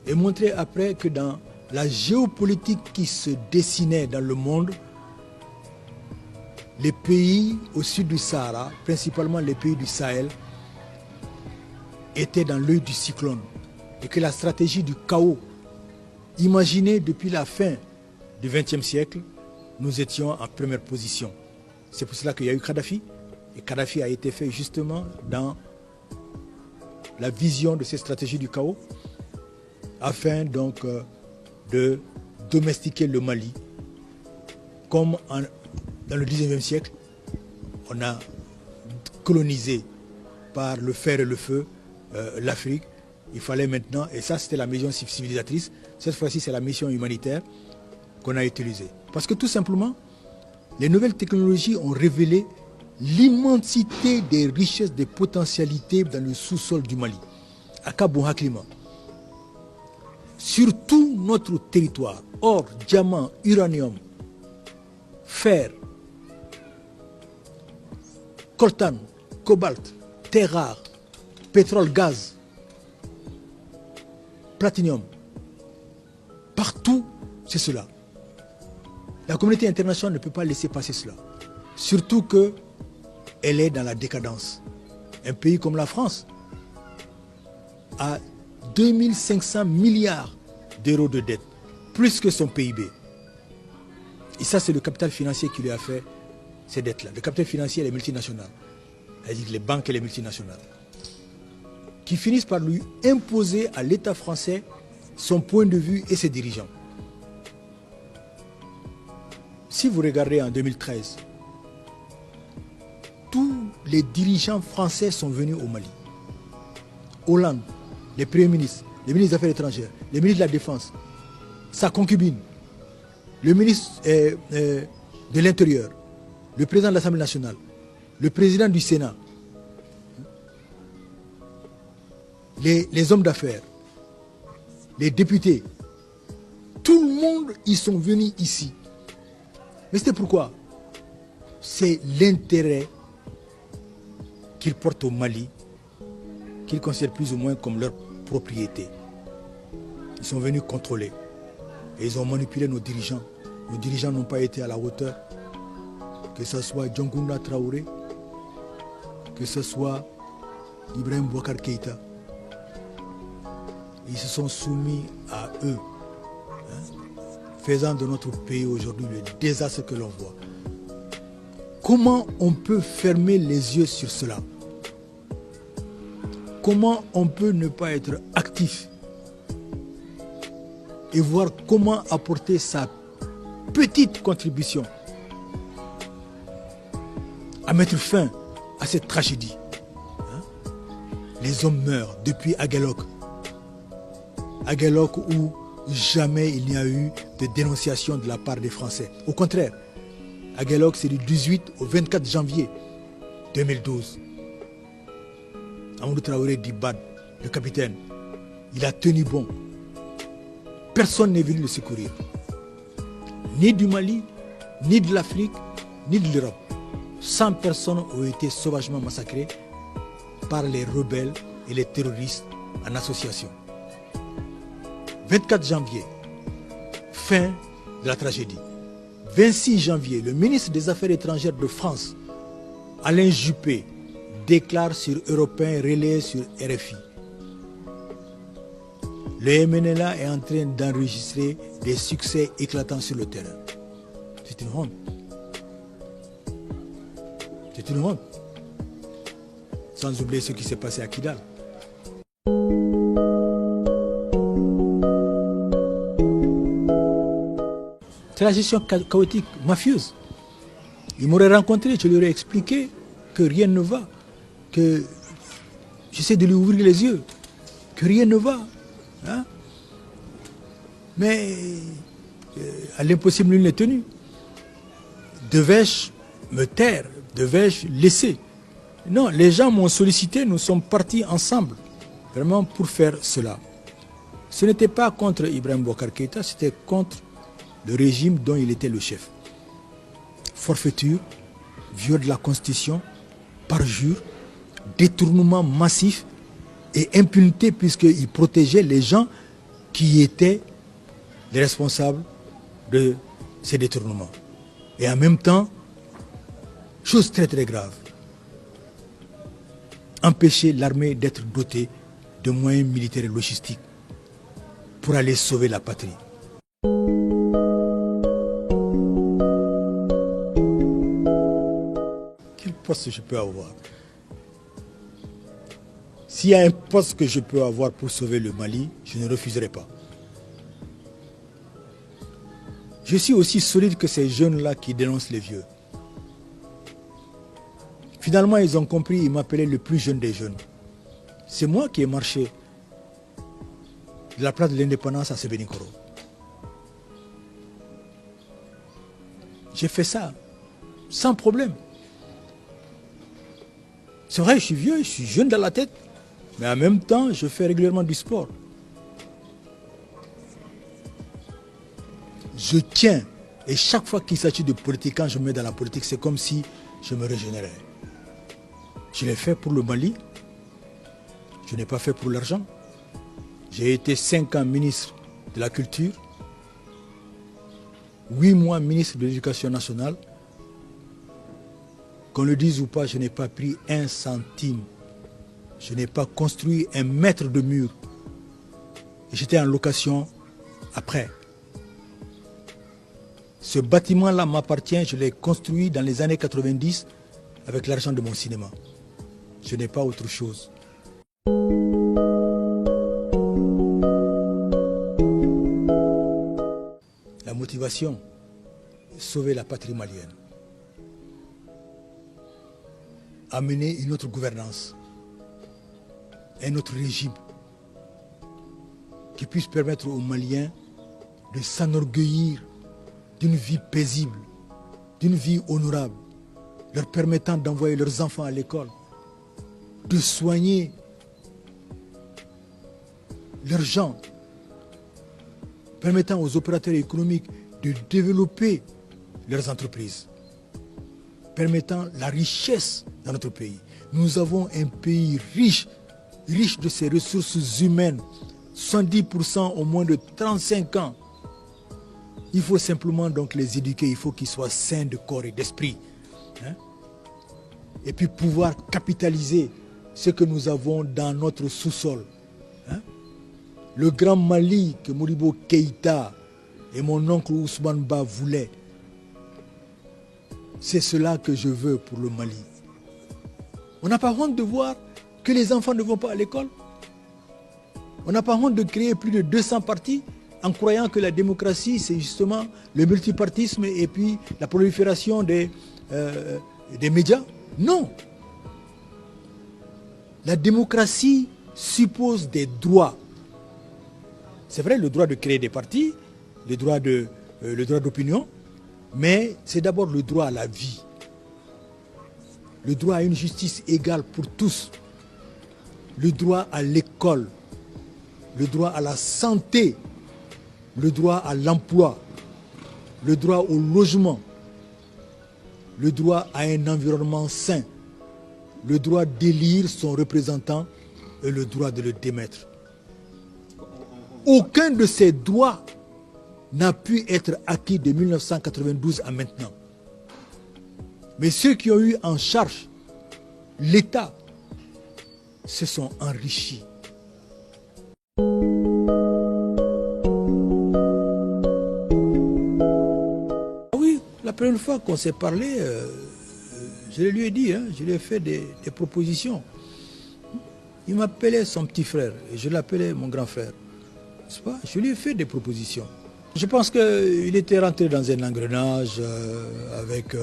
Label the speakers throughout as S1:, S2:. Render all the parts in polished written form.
S1: et montrer après que dans la géopolitique qui se dessinait dans le monde, les pays au sud du Sahara, principalement les pays du Sahel, étaient dans l'œil du cyclone et que la stratégie du chaos, imaginée depuis la fin du XXe siècle, nous étions en première position. C'est pour cela qu'il y a eu Kadhafi, et Kadhafi a été fait justement dans la vision de cette stratégie du chaos, afin donc de domestiquer le Mali, comme dans le XIXe siècle, on a colonisé par le fer et le feu l'Afrique. Il fallait maintenant, et ça c'était la mission civilisatrice, cette fois-ci c'est la mission humanitaire qu'on a utilisée. Parce que tout simplement, les nouvelles technologies ont révélé l'immensité des richesses, des potentialités dans le sous-sol du Mali, à Kabou Haklima. Sur tout notre territoire, or, diamant, uranium, fer, coltan, cobalt, terres rares, pétrole, gaz, platinium. Partout, c'est cela. La communauté internationale ne peut pas laisser passer cela. Surtout qu'elle est dans la décadence. Un pays comme la France a 2500 milliards d'euros de dette, plus que son PIB. Et ça, c'est le capital financier qui lui a fait ces dettes-là. Le capital financier, les multinationales, c'est-à-dire les banques et les multinationales, qui finissent par lui imposer à l'État français son point de vue et ses dirigeants. Si vous regardez en 2013, tous les dirigeants français sont venus au Mali. Hollande, les premiers ministres, les ministres des Affaires étrangères, les ministres de la Défense, sa concubine, le ministre de l'Intérieur, le président de l'Assemblée nationale, le président du Sénat, les hommes d'affaires, les députés, tout le monde, ils sont venus ici. Mais c'était pourquoi? C'est l'intérêt qu'ils portent au Mali, qu'ils considèrent plus ou moins comme leur propriété. Ils sont venus contrôler et ils ont manipulé nos dirigeants. Nos dirigeants n'ont pas été à la hauteur, que ce soit Diongouna Traoré, que ce soit Ibrahim Boubacar Keïta. Ils se sont soumis à eux, faisant de notre pays aujourd'hui le désastre que l'on voit. Comment on peut fermer les yeux sur cela? Comment on peut ne pas être actif et voir comment apporter sa petite contribution à mettre fin à cette tragédie? Les hommes meurent depuis Aguelok. Aguelok où jamais il n'y a eu de dénonciation de la part des Français. Au contraire, Aguelok c'est du 18 au 24 janvier 2012. Amadou Traoré Dibad, le capitaine, il a tenu bon. Personne n'est venu le secourir. Ni du Mali, ni de l'Afrique, ni de l'Europe. 100 personnes ont été sauvagement massacrées par les rebelles et les terroristes en association. 24 janvier, fin de la tragédie. 26 janvier, le ministre des Affaires étrangères de France, Alain Juppé, déclare sur Européen Relais sur RFI. Le MNLA est en train d'enregistrer des succès éclatants sur le terrain. C'est une honte. C'est une honte. Sans oublier ce qui s'est passé à Kidal. C'est la gestion chaotique, mafieuse. Ils m'auraient rencontré, je lui aurais expliqué que rien ne va, que j'essaie de lui ouvrir les yeux, que rien ne va. Hein? Mais à l'impossible, nul n'est tenu. Devais-je me taire? Devais-je laisser? Non, les gens m'ont sollicité, nous sommes partis ensemble, vraiment pour faire cela. Ce n'était pas contre Ibrahim Boubacar Keïta, c'était contre le régime dont il était le chef. Forfaiture, viol de la Constitution, parjure, détournement massif et impunité puisqu'il protégeait les gens qui étaient les responsables de ces détournements. Et en même temps, chose très très grave, empêcher l'armée d'être dotée de moyens militaires et logistiques pour aller sauver la patrie. Quel poste je peux avoir? S'il y a un poste que je peux avoir pour sauver le Mali, je ne refuserai pas. Je suis aussi solide que ces jeunes-là qui dénoncent les vieux. Finalement, ils ont compris, ils m'appelaient le plus jeune des jeunes. C'est moi qui ai marché de la place de l'indépendance à Sébenikoro. J'ai fait ça sans problème. C'est vrai, je suis vieux, je suis jeune dans la tête, mais en même temps, je fais régulièrement du sport. Je tiens, et chaque fois qu'il s'agit de politique, quand je me mets dans la politique, c'est comme si je me régénérais. Je l'ai fait pour le Mali, je n'ai pas fait pour l'argent. J'ai été 5 ans ministre de la Culture, 8 mois ministre de l'Éducation nationale. Qu'on le dise ou pas, je n'ai pas pris un centime. Je n'ai pas construit un mètre de mur. J'étais en location après. Ce bâtiment-là m'appartient, je l'ai construit dans les années 90 avec l'argent de mon cinéma. Je n'ai pas autre chose. La motivation, sauver la patrie malienne. Amener une autre gouvernance, un autre régime qui puisse permettre aux Maliens de s'enorgueillir d'une vie paisible, d'une vie honorable, leur permettant d'envoyer leurs enfants à l'école, de soigner leurs gens, permettant aux opérateurs économiques de développer leurs entreprises, permettant la richesse dans notre pays. Nous avons un pays riche, riche de ses ressources humaines, 70% au moins de 35 ans. Il faut simplement donc les éduquer, il faut qu'ils soient sains de corps et d'esprit. Hein? Et puis pouvoir capitaliser ce que nous avons dans notre sous-sol. Hein? Le grand Mali que Modibo Keïta et mon oncle Ousmane Ba voulaient, c'est cela que je veux pour le Mali. On n'a pas honte de voir que les enfants ne vont pas à l'école. On n'a pas honte de créer plus de 200 partis en croyant que la démocratie, c'est justement le multipartisme et puis la prolifération des médias. Non. La démocratie suppose des droits. C'est vrai, le droit de créer des partis, le droit d'opinion, mais c'est d'abord le droit à la vie. Le droit à une justice égale pour tous. Le droit à l'école. Le droit à la santé. Le droit à l'emploi. Le droit au logement. Le droit à un environnement sain. Le droit d'élire son représentant et le droit de le démettre. Aucun de ces droits n'a pu être acquis de 1992 à maintenant. Mais ceux qui ont eu en charge l'État se sont enrichis. Oui, la première fois qu'on s'est parlé, je lui ai dit, je lui ai fait des propositions. Il m'appelait son petit frère et je l'appelais mon grand frère. N'est-ce pas? Je lui ai fait des propositions. Je pense qu'il était rentré dans un engrenage avec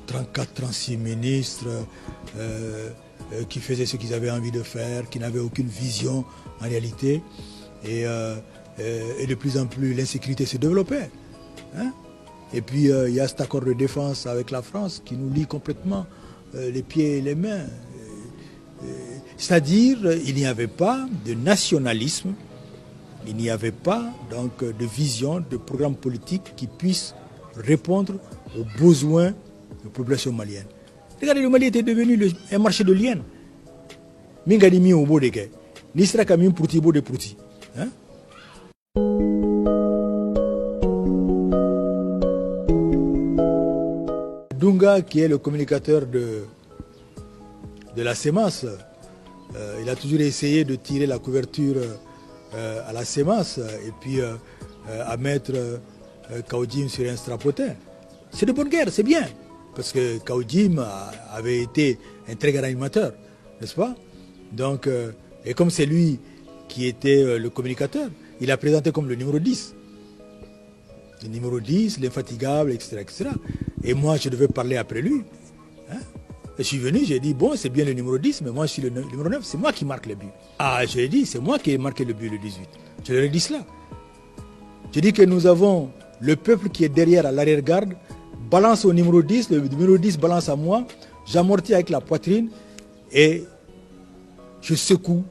S1: 34-36 ministres qui faisaient ce qu'ils avaient envie de faire, qui n'avaient aucune vision en réalité. Et de plus en plus, l'insécurité se développait. Hein? Et puis, il y a cet accord de défense avec la France qui nous lie complètement les pieds et les mains. C'est-à-dire, il n'y avait pas de nationalisme, il n'y avait pas donc de vision, de programme politique qui puisse répondre aux besoins de la population malienne. Regardez, le Mali était devenu un marché de liens. Mingadi mi obo de ke, nisra kamim pruti bo de pruti. Dunga, qui est le communicateur de la CEMAS, il a toujours essayé de tirer la couverture à la CEMAS et puis à mettre Kaoudjim sur un strapotin. C'est de bonne guerre, c'est bien. Parce que Kaoudjim avait été un très grand animateur, n'est-ce pas? Donc, et comme c'est lui qui était le communicateur, il a présenté comme le numéro 10. Le numéro 10, l'infatigable, etc., etc. Et moi, je devais parler après lui. Hein? Et je suis venu, j'ai dit, bon, c'est bien le numéro 10, mais moi, je suis le numéro 9, c'est moi qui marque le but. Ah, je lui ai dit, c'est moi qui ai marqué le but le 18. Je leur ai dit cela. Je dis que nous avons le peuple qui est derrière à l'arrière-garde, balance au numéro 10, le numéro 10 balance à moi, j'amortis avec la poitrine et je secoue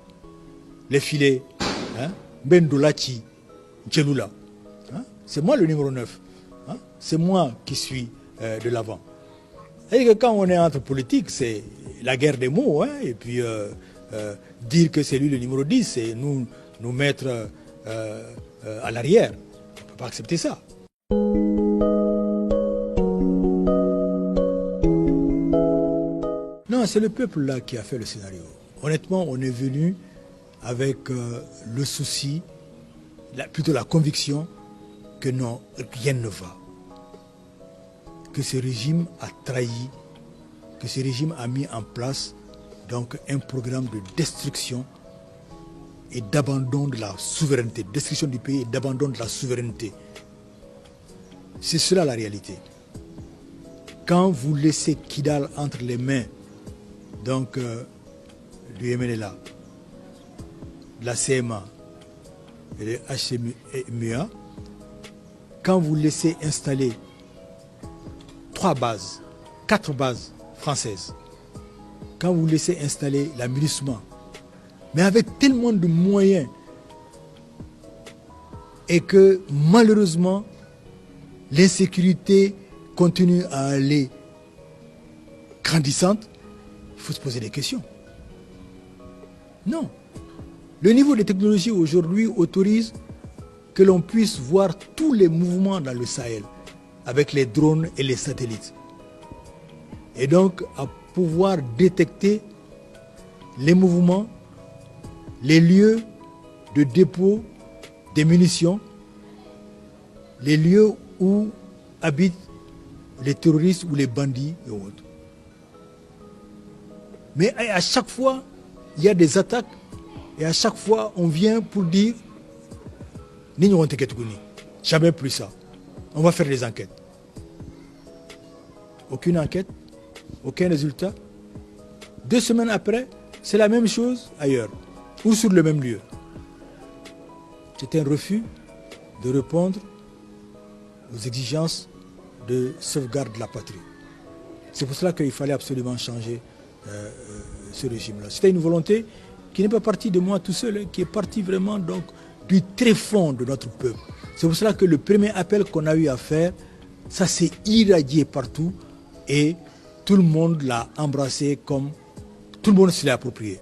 S1: les filets. Hein? Bendolachi, Djeloula. Hein? C'est moi le numéro 9. Hein? C'est moi qui suis de l'avant. Et que quand on est entre politiques, c'est la guerre des mots. Hein? Et puis dire que c'est lui le numéro 10, c'est nous mettre à l'arrière. On ne peut pas accepter ça. Non, c'est le peuple là qui a fait le scénario. Honnêtement, on est venu avec le souci, plutôt la conviction que non, rien ne va. Que ce régime a trahi, que ce régime a mis en place donc un programme de destruction et d'abandon de la souveraineté, destruction du pays et d'abandon de la souveraineté. C'est cela la réalité. Quand vous laissez Kidal entre les mains donc du MNLA, de la CMA et de HMUA, quand vous laissez installer 4 bases françaises, quand vous laissez installer la MINUSMA, mais avec tellement de moyens, et que malheureusement, l'insécurité continue à aller grandissante, il faut se poser des questions. Non. Le niveau de technologie aujourd'hui autorise que l'on puisse voir tous les mouvements dans le Sahel avec les drones et les satellites. Et donc à pouvoir détecter les mouvements, les lieux de dépôt des munitions, les lieux où habitent les terroristes ou les bandits et autres. Mais à chaque fois, il y a des attaques et à chaque fois, on vient pour dire jamais plus ça. On va faire des enquêtes. Aucune enquête, aucun résultat. 2 semaines après, c'est la même chose ailleurs ou sur le même lieu. C'est un refus de répondre aux exigences de sauvegarde de la patrie. C'est pour cela qu'il fallait absolument changer ce régime-là. C'était une volonté qui n'est pas partie de moi tout seul, hein, qui est partie vraiment donc du tréfonds de notre peuple. C'est pour cela que le premier appel qu'on a eu à faire, ça s'est irradié partout et tout le monde l'a embrassé comme tout le monde se l'est approprié.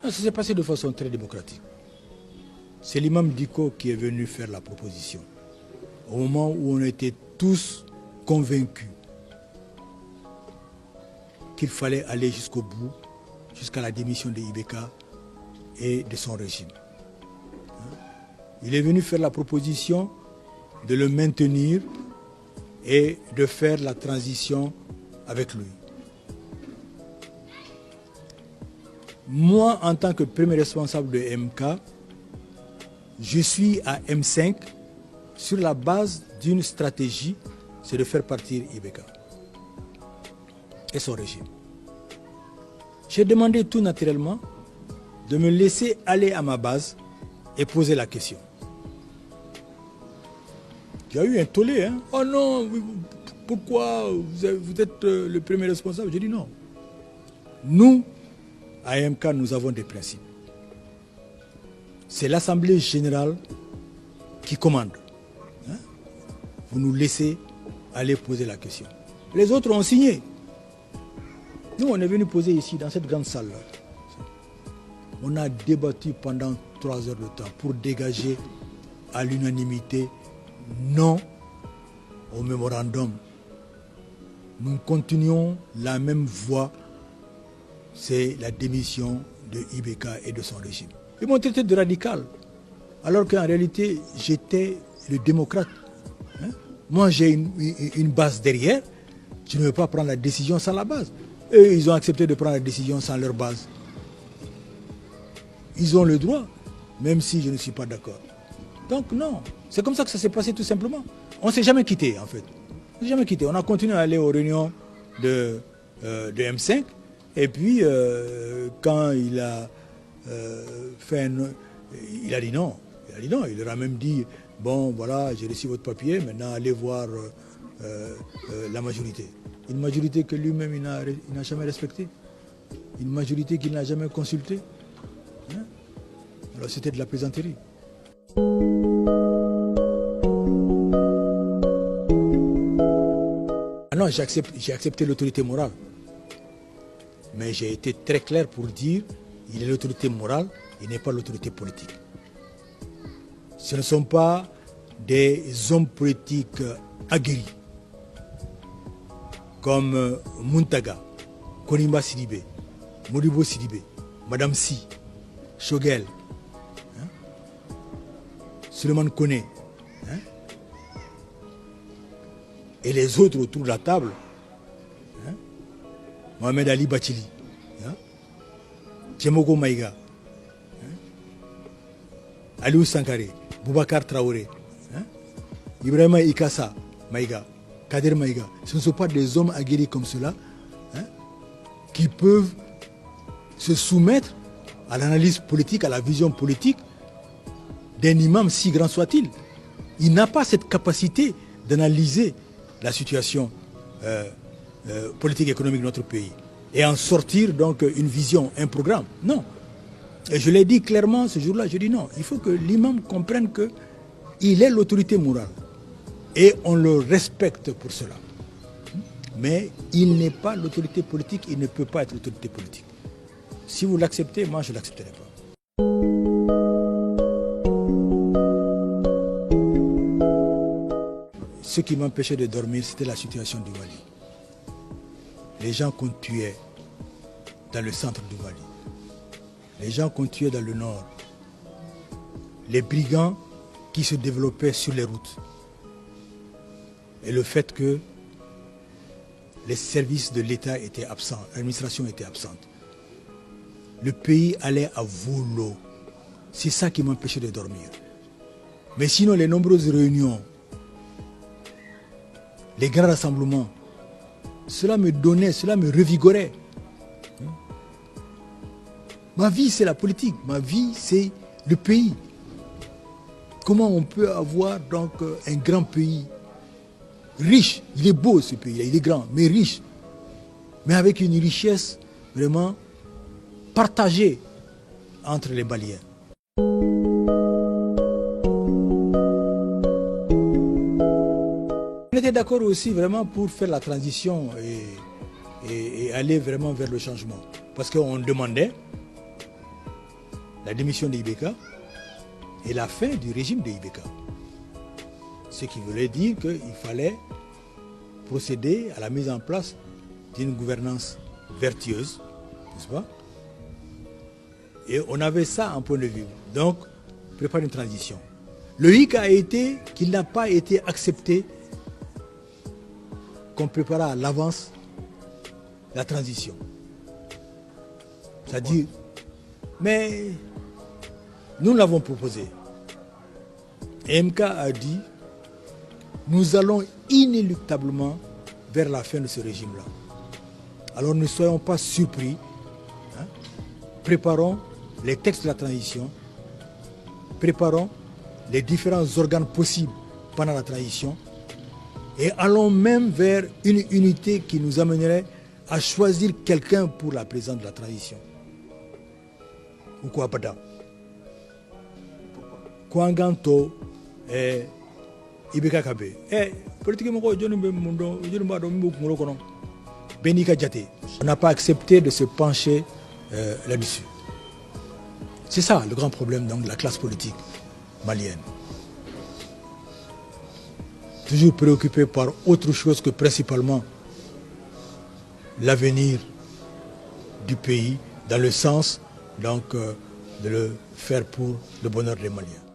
S1: Ça s'est passé de façon très démocratique. C'est l'imam Diko qui est venu faire la proposition. Au moment où on était tous convaincus qu'il fallait aller jusqu'au bout, jusqu'à la démission de Ibeka et de son régime. Il est venu faire la proposition de le maintenir et de faire la transition avec lui. Moi, en tant que premier responsable de MK, je suis à M5 sur la base d'une stratégie, c'est de faire partir Ibeka et son régime. J'ai demandé tout naturellement de me laisser aller à ma base et poser la question. Il y a eu un tollé, hein? Oh non, pourquoi vous êtes le premier responsable? J'ai dit non. Nous, à MK, nous avons des principes. C'est l'Assemblée générale qui commande. Hein? Vous nous laissez aller poser la question. Les autres ont signé. Nous, on est venu poser ici, dans cette grande salle-là. On a débattu pendant 3 heures de temps pour dégager à l'unanimité non au mémorandum. Nous continuons la même voie, c'est la démission de Ibeka et de son régime. Ils m'ont traité de radical, alors qu'en réalité, j'étais le démocrate. Moi, j'ai une base derrière, je ne veux pas prendre la décision sans la base. Eux, ils ont accepté de prendre la décision sans leur base. Ils ont le droit, même si je ne suis pas d'accord. Donc non, c'est comme ça que ça s'est passé tout simplement. On ne s'est jamais quitté en fait. On ne s'est jamais quitté. On a continué à aller aux réunions de M5. Et puis, quand il a il a dit non. Il leur a même dit, bon voilà, j'ai reçu votre papier, maintenant allez voir la majorité. Une majorité que lui-même il n'a jamais respectée. Une majorité qu'il n'a jamais consultée. Hein? Alors c'était de la plaisanterie. Ah non, j'ai accepté l'autorité morale. Mais j'ai été très clair pour dire il est l'autorité morale, il n'est pas l'autorité politique. Ce ne sont pas des hommes politiques aguerris comme Muntaga, Konimba Sidibé, Modibo Sidibé, Madame Si, Shogel, Suleiman Kone, et les autres autour de la table, Mohamed Ali Bachili, Tchemoko Maïga, Aliou Sankare, Boubacar Traoré, Ibrahima Ikassa Maïga, Kader Maïga. Ce ne sont pas des hommes aguerris comme cela qui peuvent se soumettre à l'analyse politique, à la vision politique d'un imam, si grand soit-il. Il n'a pas cette capacité d'analyser la situation politique et économique de notre pays et en sortir donc une vision, un programme. Non. Et je l'ai dit clairement ce jour-là, je dis non. Il faut que l'imam comprenne qu'il est l'autorité morale et on le respecte pour cela. Mais il n'est pas l'autorité politique, il ne peut pas être l'autorité politique. Si vous l'acceptez, moi je ne l'accepterai pas. Ce qui m'empêchait de dormir, c'était la situation du Mali. Les gens qu'on tuait dans le centre du Mali, les gens qu'on tuait dans le nord, les brigands qui se développaient sur les routes, et le fait que les services de l'État étaient absents, l'administration était absente. Le pays allait à volo. C'est ça qui m'empêchait de dormir. Mais sinon, les nombreuses réunions, les grands rassemblements, cela me donnait, cela me revigorait. Ma vie, c'est la politique. Ma vie, c'est le pays. Comment on peut avoir donc un grand pays riche? Il est beau ce pays, il est grand, mais riche. Mais avec une richesse vraiment partagée entre les Maliens. On était d'accord aussi vraiment pour faire la transition et aller vraiment vers le changement. Parce qu'on demandait la démission de Ibeka et la fin du régime de Ibeka. Ce qui voulait dire qu'il fallait procéder à la mise en place d'une gouvernance vertueuse, n'est-ce pas? Et on avait ça en point de vue. Donc, préparer une transition. Le hic a été qu'il n'a pas été accepté qu'on prépare à l'avance la transition. C'est-à-dire, mais nous l'avons proposé. Et MK a dit, nous allons inéluctablement vers la fin de ce régime-là. Alors ne soyons pas surpris. Préparons les textes de la transition. Préparons les différents organes possibles pendant la transition. Et allons même vers une unité qui nous amènerait à choisir quelqu'un pour la présidence de la transition. Ou quoi pas Kwanganto et Ibeka Kabe. Politiquement, on n'a pas accepté de se pencher là-dessus. C'est ça le grand problème donc, de la classe politique malienne. toujours préoccupé par autre chose que principalement l'avenir du pays, dans le sens donc de le faire pour le bonheur des Maliens.